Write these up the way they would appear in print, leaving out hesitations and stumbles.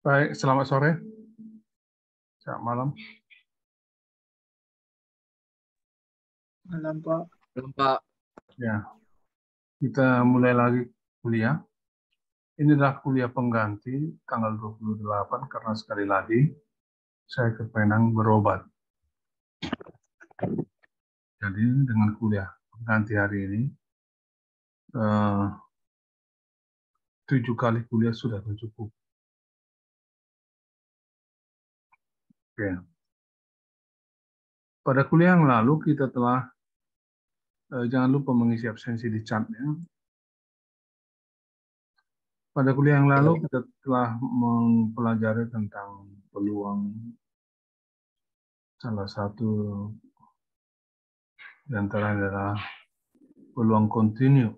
Baik, selamat sore. Selamat malam. Malam, Pak. Belum, Pak. Ya, kita mulai lagi kuliah. Ini adalah kuliah pengganti tanggal 28 karena sekali lagi saya ke Penang berobat. Jadi dengan kuliah pengganti hari ini, 7 kali kuliah sudah cukup. Oke. Pada kuliah yang lalu kita telah, jangan lupa mengisi absensi di chat-nya. Pada kuliah yang lalu kita telah mempelajari tentang peluang, salah satu di antara adalah peluang kontinu,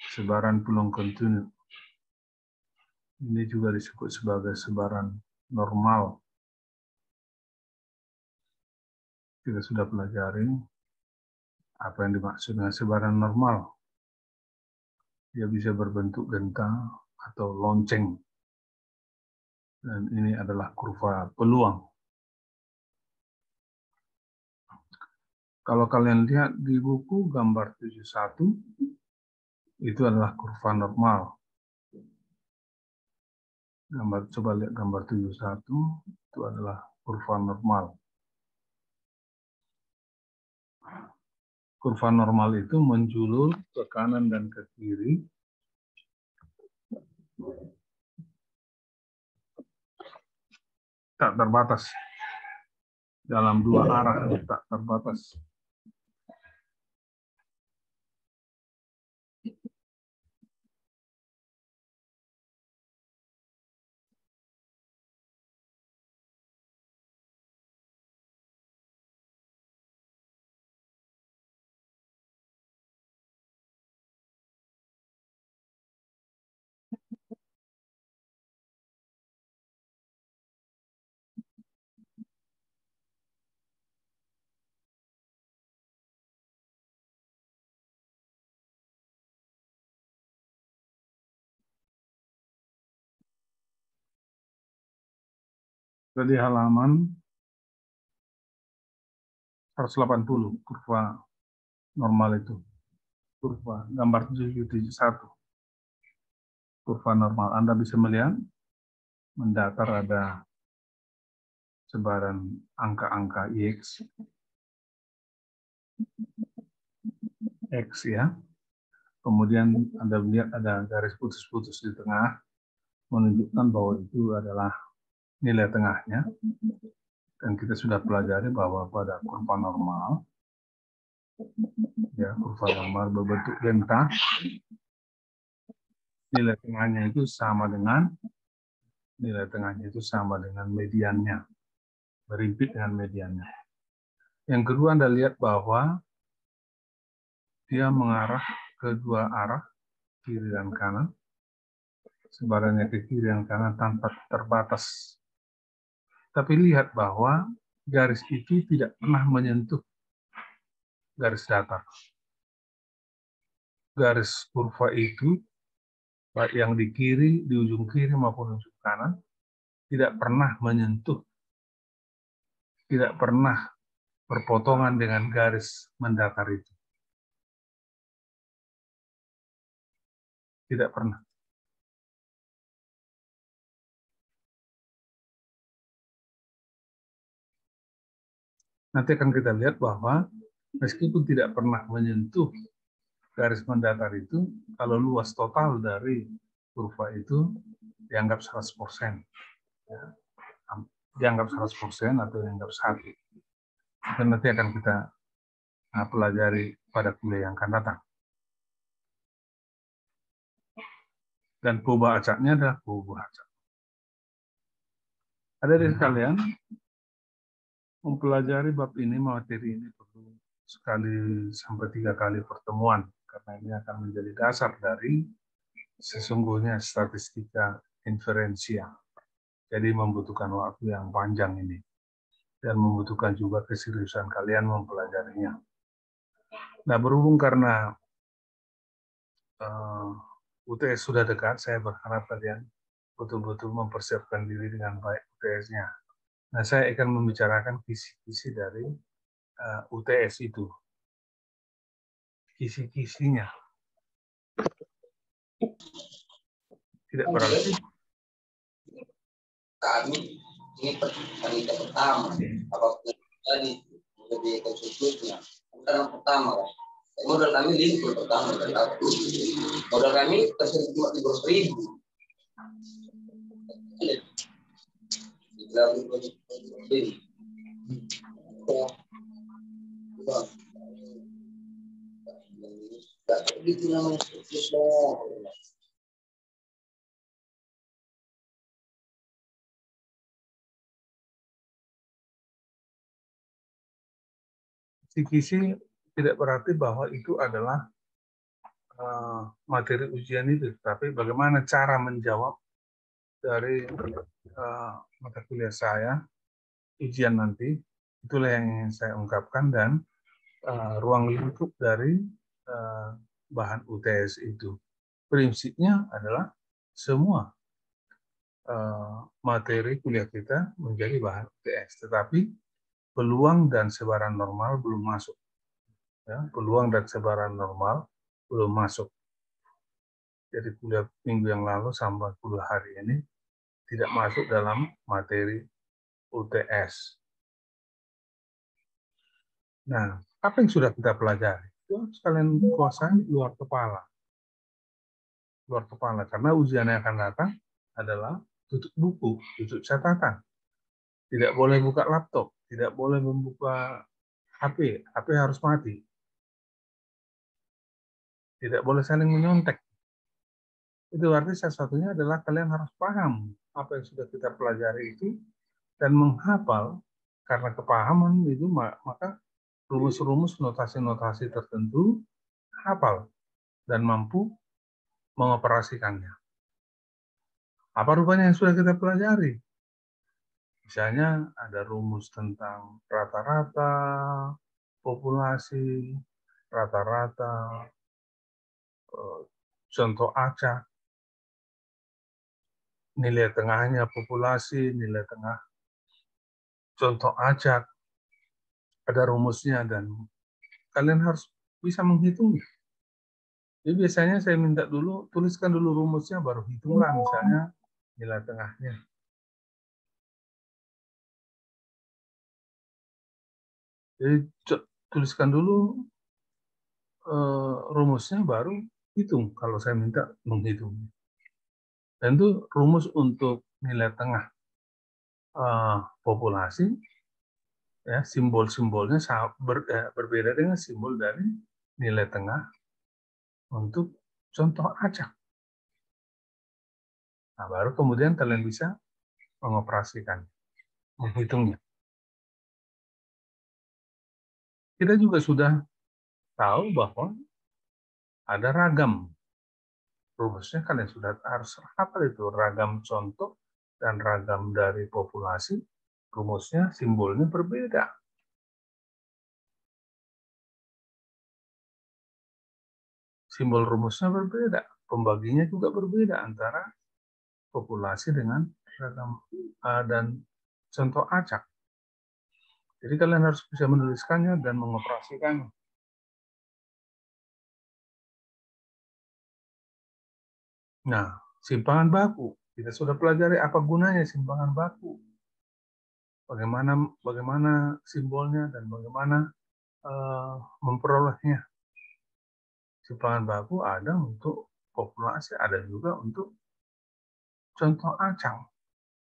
sebaran peluang kontinu. Ini juga disebut sebagai sebaran normal. Kita sudah pelajari apa yang dimaksud dengan sebaran normal. Dia bisa berbentuk genta atau lonceng. Dan ini adalah kurva peluang. Kalau kalian lihat di buku gambar 71, itu adalah kurva normal. Coba lihat gambar 71, itu adalah kurva normal. Kurva normal itu menjulur ke kanan dan ke kiri tak terbatas. Dalam dua arah tak terbatas. Jadi halaman 180 kurva normal itu. Kurva gambar 771. Kurva normal. Anda bisa melihat mendatar ada sebaran angka-angka X. X ya. Kemudian Anda lihat ada garis putus-putus di tengah menunjukkan bahwa itu adalah nilai tengahnya. Dan kita sudah pelajari bahwa pada kurva normal, ya kurva normal berbentuk genta, nilai tengahnya itu sama dengan mediannya, berimpit dengan mediannya. Yang kedua Anda lihat bahwa dia mengarah ke dua arah, kiri dan kanan. Sebarannya ke kiri dan kanan tanpa terbatas. Tapi lihat bahwa garis itu tidak pernah menyentuh garis datar. Garis kurva itu, baik yang di kiri, di ujung kiri maupun ujung kanan, tidak pernah menyentuh, tidak pernah berpotongan dengan garis mendatar itu. Tidak pernah. Nanti akan kita lihat bahwa meskipun tidak pernah menyentuh garis mendatar itu, kalau luas total dari kurva itu dianggap 100%. Ya. Dianggap 100% atau dianggap 1. Dan nanti akan kita pelajari pada kuliah yang akan datang. Dan perubahan acaknya adalah perubahan acak. Ada dari kalian mempelajari bab ini, materi ini perlu 1 sampai 3 kali pertemuan, karena ini akan menjadi dasar dari sesungguhnya statistika inferensial. Jadi membutuhkan waktu yang panjang ini dan membutuhkan juga keseriusan kalian mempelajarinya. Nah, berhubung karena UTS sudah dekat, saya berharap kalian betul-betul mempersiapkan diri dengan baik UTS-nya. Nah, saya akan membicarakan kisi-kisi dari UTS itu. Kisi-kisinya. Tidak berarti kami ini panitia pertama apapun tadi lebih konstitusinya bukan pertama kan modal kami lingkup pertama dari aku modal kami tersedia cuma 300.000 itu namanya sukses. kisi-kisi tidak berarti bahwa itu adalah materi ujian itu, tapi bagaimana cara menjawab dari mata kuliah saya, ujian nanti, itulah yang ingin saya ungkapkan, dan ruang lingkup dari bahan UTS itu. Prinsipnya adalah semua materi kuliah kita menjadi bahan UTS, tetapi peluang dan sebaran normal belum masuk. Ya, peluang dan sebaran normal belum masuk. Jadi kuliah minggu yang lalu sampai kuliah hari ini tidak masuk dalam materi UTS. Nah, apa yang sudah kita pelajari? Itu sekalian kuasai luar kepala. Luar kepala, karena ujian yang akan datang adalah tutup buku, tutup catatan. Tidak boleh buka laptop, tidak boleh membuka HP, HP harus mati. Tidak boleh saling menyontek. Itu arti satu-satunya adalah kalian harus paham apa yang sudah kita pelajari itu dan menghafal, karena kepahaman itu maka rumus-rumus notasi-notasi tertentu hafal dan mampu mengoperasikannya. Apa rupanya yang sudah kita pelajari? Misalnya ada rumus tentang rata-rata populasi, rata-rata contoh acak, nilai tengahnya populasi, nilai tengah contoh acak, ada rumusnya dan kalian harus bisa menghitungnya. Jadi biasanya saya minta dulu, tuliskan dulu rumusnya, baru hitunglah misalnya nilai tengahnya. Jadi tuliskan dulu rumusnya, baru hitung kalau saya minta menghitung. Dan itu rumus untuk nilai tengah populasi, ya, simbol-simbolnya berbeda dengan simbol dari nilai tengah untuk contoh acak. Nah, baru kemudian kalian bisa mengoperasikan, menghitungnya. Kita juga sudah tahu bahwa ada ragam. Rumusnya kalian sudah harus hafal itu, ragam contoh dan ragam dari populasi, rumusnya, simbolnya berbeda. Simbol rumusnya berbeda, pembaginya juga berbeda antara populasi dengan ragam dan contoh acak. Jadi kalian harus bisa menuliskannya dan mengoperasikannya. Nah, simpangan baku. Kita sudah pelajari apa gunanya simpangan baku. Bagaimana simbolnya dan bagaimana memperolehnya. Simpangan baku ada untuk populasi, ada juga untuk contoh acak.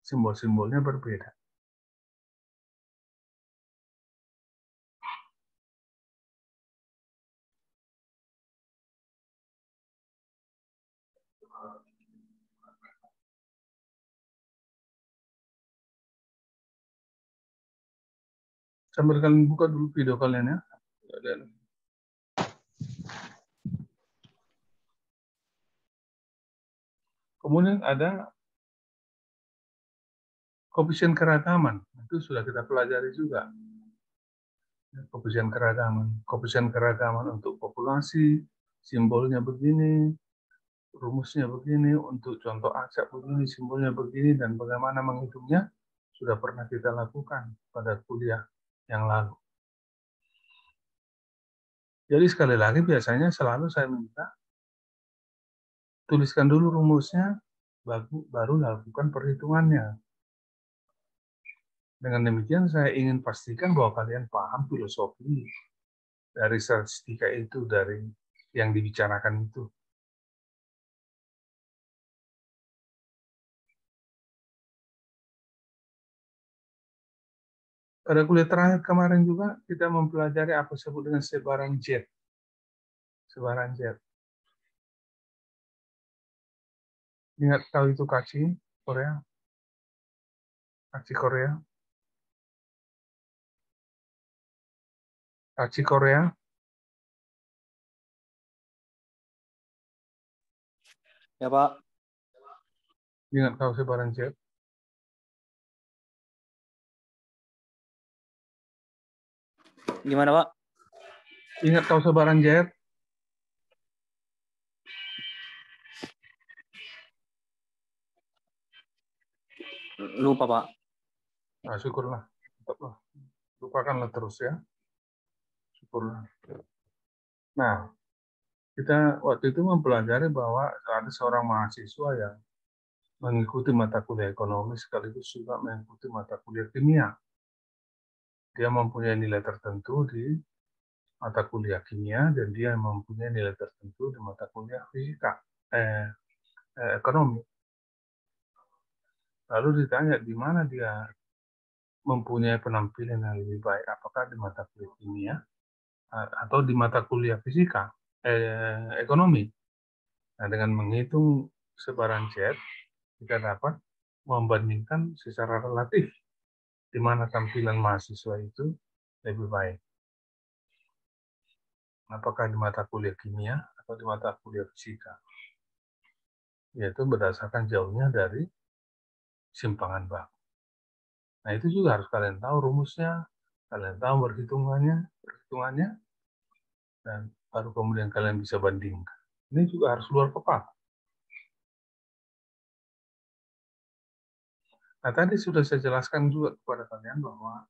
Simbol-simbolnya berbeda. Sambil kalian buka dulu video kalian ya. Kemudian ada koefisien keragaman. Itu sudah kita pelajari juga. Koefisien keragaman untuk populasi, simbolnya begini, rumusnya begini, untuk contoh acak begini, simbolnya begini, dan bagaimana menghitungnya, sudah pernah kita lakukan pada kuliah yang lalu. Jadi sekali lagi biasanya selalu saya minta, tuliskan dulu rumusnya, baru lakukan perhitungannya. Dengan demikian saya ingin pastikan bahwa kalian paham filosofi dari statistika itu, dari yang dibicarakan itu. Pada kuliah terakhir kemarin juga kita mempelajari apa disebut dengan sebaran jet. Sebaran jet. Ingat tahu itu kaci Korea? Kaci Korea? Kaci Korea? Ya, Pak. Ingat tahu sebaran jet? Gimana, Pak? Ingat tahu sebaran jet? Lupa, Pak. Nah, syukurlah. Tetaplah. Lupakanlah terus ya. Syukurlah. Nah, kita waktu itu mempelajari bahwa ada seorang mahasiswa yang mengikuti mata kuliah ekonomi sekaligus juga mengikuti mata kuliah kimia. Dia mempunyai nilai tertentu di mata kuliah kimia dan dia mempunyai nilai tertentu di mata kuliah fisika, ekonomi. Lalu ditanya di mana dia mempunyai penampilan yang lebih baik, apakah di mata kuliah kimia atau di mata kuliah fisika, ekonomi. Nah, dengan menghitung sebaran Z, kita dapat membandingkan secara relatif di mana tampilan mahasiswa itu lebih baik. Apakah di mata kuliah kimia atau di mata kuliah fisika. Yaitu berdasarkan jauhnya dari simpangan baku. Nah, itu juga harus kalian tahu rumusnya, kalian tahu perhitungannya, dan baru kemudian kalian bisa bandingkan. Ini juga harus luar kepala. Nah, tadi sudah saya jelaskan juga kepada kalian bahwa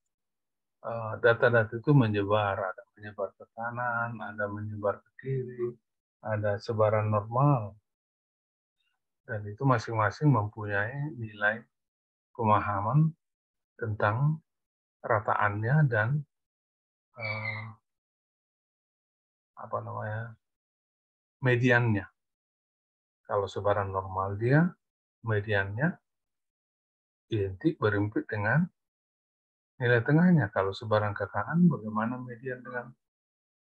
data-data itu menyebar, ada menyebar ke kanan, ada menyebar ke kiri, ada sebaran normal, dan itu masing-masing mempunyai nilai pemahaman tentang rataannya dan mediannya. Kalau sebaran normal dia mediannya identik berimpit dengan nilai tengahnya. Kalau sebaran ke kanan, bagaimana median dengan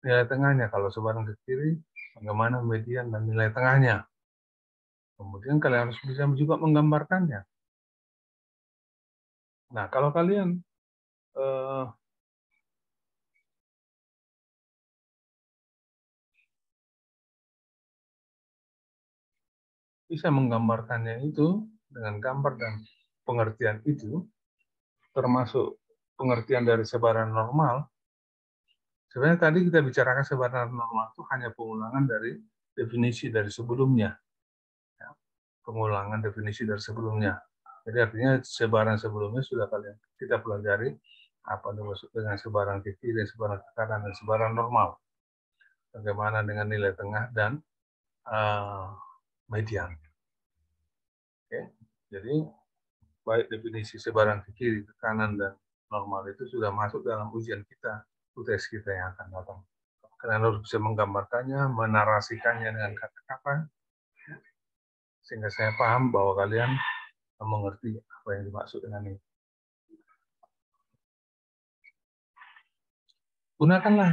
nilai tengahnya? Kalau sebaran ke kiri, bagaimana median dan nilai tengahnya? Kemudian kalian harus bisa juga menggambarkannya. Nah, kalau kalian bisa menggambarkannya itu dengan gambar dan pengertian itu, termasuk pengertian dari sebaran normal. Sebenarnya tadi kita bicarakan sebaran normal itu hanya pengulangan dari definisi dari sebelumnya. Ya, pengulangan definisi dari sebelumnya. Jadi artinya sebaran sebelumnya sudah kita pelajari apa dimaksud dengan sebaran ke kiri, sebaran ke kanan, dan sebaran normal. Bagaimana dengan nilai tengah dan median. Oke. Jadi baik definisi sebaran ke kiri, ke kanan, dan normal itu sudah masuk dalam ujian kita, UTS kita yang akan datang. Kalian harus bisa menggambarkannya, menarasikannya dengan kata-kata, sehingga saya paham bahwa kalian mengerti apa yang dimaksud dengan ini. Gunakanlah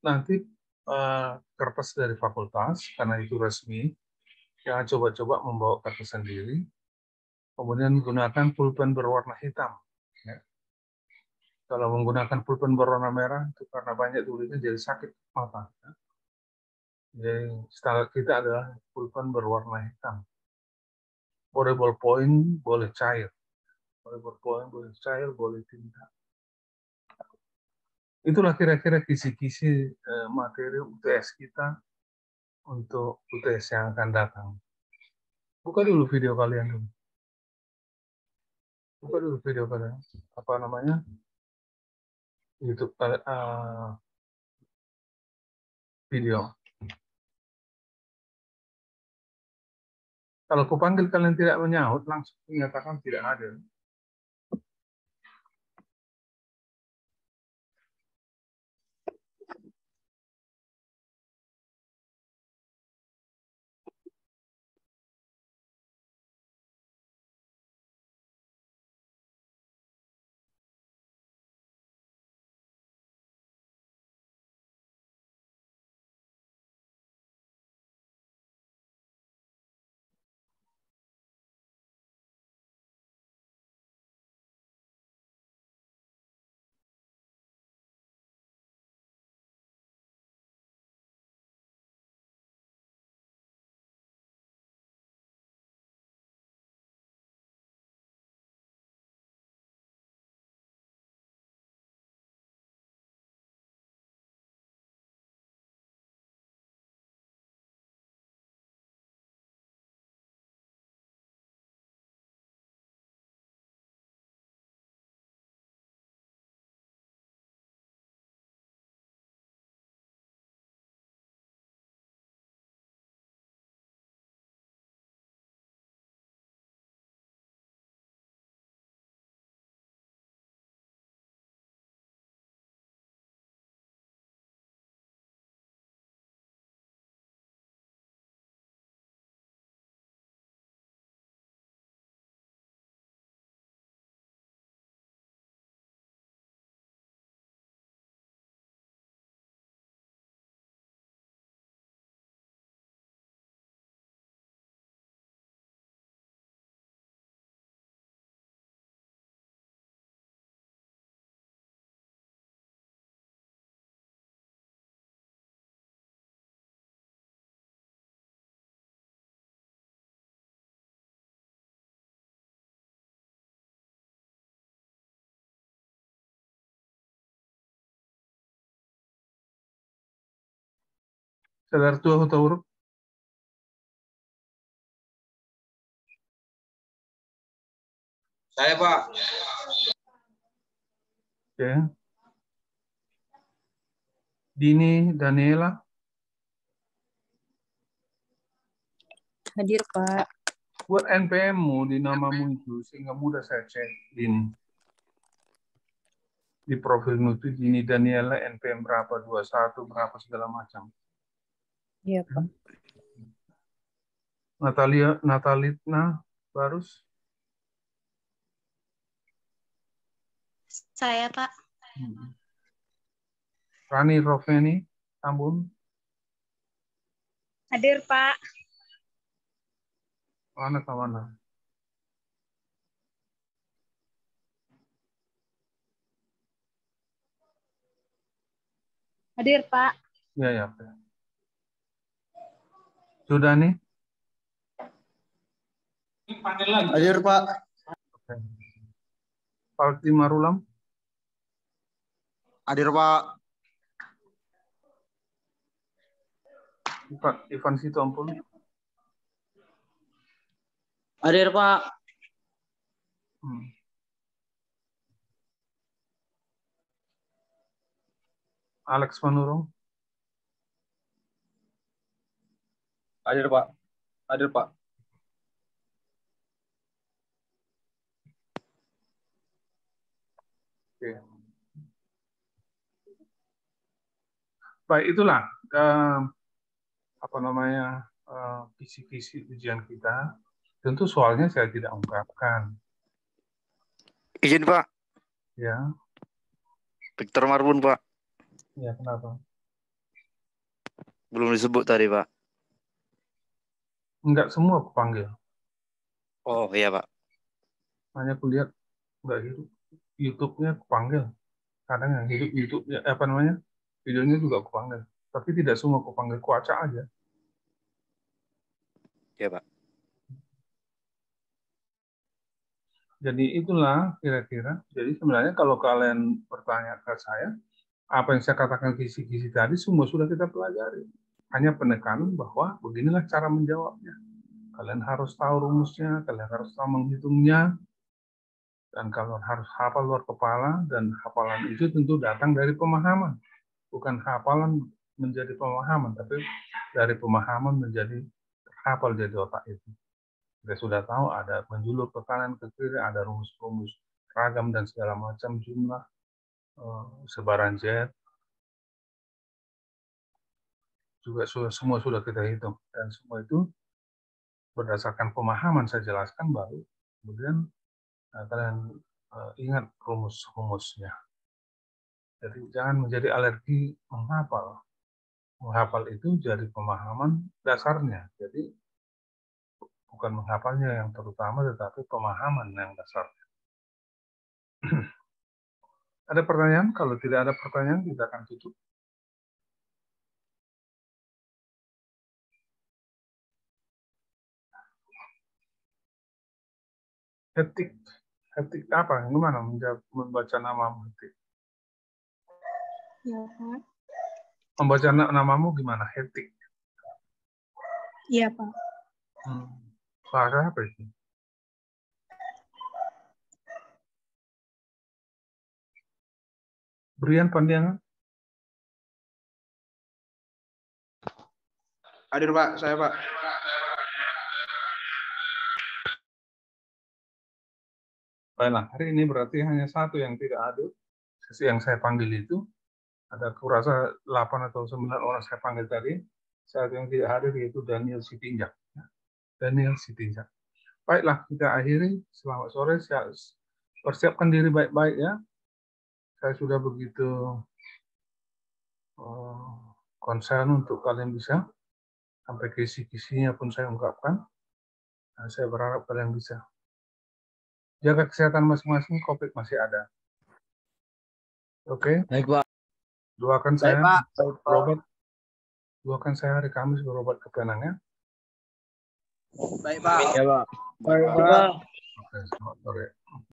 nanti kertas dari fakultas, karena itu resmi. Jangan coba-coba membawa kertas sendiri. Kemudian gunakan pulpen berwarna hitam. Ya. Kalau menggunakan pulpen berwarna merah, itu karena banyak tulisnya jadi sakit mata. Ya. Jadi standar kita adalah pulpen berwarna hitam. Boleh ballpoint, boleh cair. Boleh ballpoint, boleh cair, boleh tinta. Itulah kira-kira kisi-kisi materi UTS kita untuk UTS yang akan datang. Buka dulu video kalian dulu. Buka dulu video kalian. Apa namanya? YouTube video. Kalau kupanggil kalian tidak menyahut, langsung menyatakan tidak hadir. Sadar tua atau huruf? Saya, Pak. Oke. Dini Daniela. Hadir, Pak. Buat NPM-mu di namamu itu sehingga mudah saya cek Dini. Di profilmu itu Dini Daniela NPM berapa, 21 berapa segala macam. Iya, Pak. Natalitna Barus. Saya, Pak. Rani Roveni Tambun. Hadir, Pak. Mana ke mana? Hadir, Pak. Ya, ya. Sudah nih? Hadir, Pak. Oke. Palti Marulam. Hadir, Pak. Ivan Sitompul. Hadir, Pak. Alex Manurung. Hadir, Pak. Hadir, Pak. Oke. Baik, itulah apa namanya visi-visi ujian kita. Tentu soalnya saya tidak ungkapkan. Izin, Pak. Ya. Victor Marbun, Pak. Ya, kenapa? Belum disebut tadi, Pak. Enggak semua aku panggil. Oh, iya, Pak. Hanya aku lihat enggak hidup. YouTube-nya aku panggil. Kadang yang hidup YouTube-nya apa namanya? Videonya juga aku panggil. Tapi tidak semua aku panggil, aku acak aja. Iya, Pak. Jadi itulah kira-kira. Jadi sebenarnya kalau kalian bertanya ke saya, apa yang saya katakan kisi-kisi tadi semua sudah kita pelajari. hanya penekanan bahwa beginilah cara menjawabnya. Kalian harus tahu rumusnya, kalian harus tahu menghitungnya, dan kalian harus hafal luar kepala, dan hafalan itu tentu datang dari pemahaman. Bukan hafalan menjadi pemahaman, tapi dari pemahaman menjadi terhafal jadi otak itu. Kita sudah tahu ada menjulur ke kanan ke kiri, ada rumus-rumus ragam dan segala macam jumlah, sebaran Z, juga semua sudah kita hitung, dan semua itu berdasarkan pemahaman saya jelaskan, baru kemudian kalian ingat rumus-rumusnya. Jadi jangan menjadi alergi menghafal. Menghafal itu jadi pemahaman dasarnya. Jadi bukan menghafalnya yang terutama, tetapi pemahaman yang dasarnya. Ada pertanyaan? Kalau tidak ada pertanyaan, kita akan tutup. Hetik. Hetik apa? Gimana membaca nama hetik? Ya, Pak. Membaca namamu gimana? Hetik. Iya, Pak. Bahasa apa itu? Brian Pandiangan? Hadir Pak, saya Pak. Baiklah, hari ini berarti hanya satu yang tidak hadir. Sesi yang saya panggil itu, ada kurasa 8 atau 9 orang saya panggil tadi. Satu yang tidak hadir yaitu Daniel Sitinjak. Daniel Sitinjak. Baiklah, kita akhiri. Selamat sore. Persiapkan diri baik-baik ya. Saya sudah begitu concern untuk kalian bisa. Sampai kisi-kisinya pun saya ungkapkan. Nah, saya berharap kalian bisa. Jaga kesehatan masing-masing, COVID masih ada. Oke? Baik, Pak. Doakan saya Pak. berobat. Doakan saya hari Kamis berobat ke Penang ya. Baik, Pak. Ya, Pak. Baik, Pak. Oke, selamat sore.